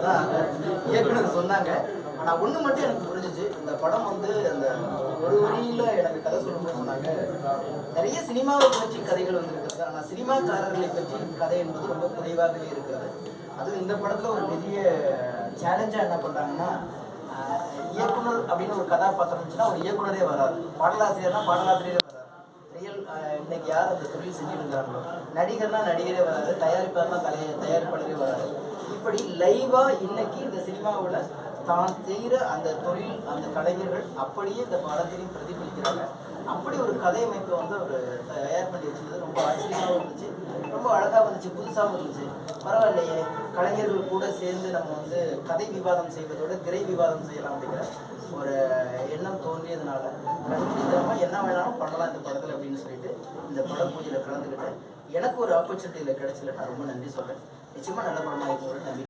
தான் இயக்குனர் சொன்னாங்க. ஆனால் ஒன்று மட்டும் எனக்கு புரிஞ்சிச்சு, இந்த படம் வந்து அந்த ஒரு வழியில் எனக்கு கதை சொல்லும்போது சொன்னாங்க, நிறைய சினிமாவை பற்றி கதைகள் வந்துருக்கிறது, ஆனால் சினிமாக்காரர்களை பற்றி கதை என்பது ரொம்ப குறைவாகவே இருக்கிறது. அதுவும் இந்த படத்தில் ஒரு பெரிய சேலஞ்சாக என்ன பண்ணுறாங்கன்னா, இயக்குனர் அப்படின்னு ஒரு கதாபாத்திரம் இருந்துச்சுன்னா ஒரு இயக்குனரே வராது, பாடலாசிரியர்னா பாடலாசிரியரே வராது, ரியல் இன்னைக்கு யார் அந்த தொழில் செஞ்சுட்டு இருக்கிறாங்களோ, நடிகர்னா நடிகரே வராது, தயாரிப்பார்னா தயாரிப்பாளரே வராது. இப்படி லைவா இன்னைக்கு இந்த சினிமாவில் தான் செய்கிற அந்த தொழில், அந்த கலைஞர்கள் அப்படியே இந்த படத்திலையும் பிரதிபலிக்கிறாங்க. அப்படி ஒரு கதை அமைப்பை வந்து அவர் தயார் பண்ணி வச்சுருந்தது ரொம்ப ஆச்சரியமாகவும் இருந்துச்சு, ரொம்ப அழகாக வந்துச்சு, புதுசாகவும் இருந்துச்சு. பரவாயில்லையே, கலைஞர்கள் கூட சேர்ந்து நம்ம வந்து கதை விவாதம் செய்வதோட திரை விவாதம் செய்யலாம் அப்படிங்கிற ஒரு எண்ணம் தோன்றியதுனால கண்டிப்பாக என்ன வேணாலும் பண்ணலாம் இந்த படத்தில் அப்படின்னு சொல்லிட்டு இந்த பட பூஜையில் கலந்துக்கிட்டேன். எனக்கு ஒரு ஆப்பர்ச்சுனிட்டியில் கிடைச்சல நான் ரொம்ப நன்றி சொல்கிறேன். நிச்சயமாக நல்ல படமாக இருக்கும் நன்றி.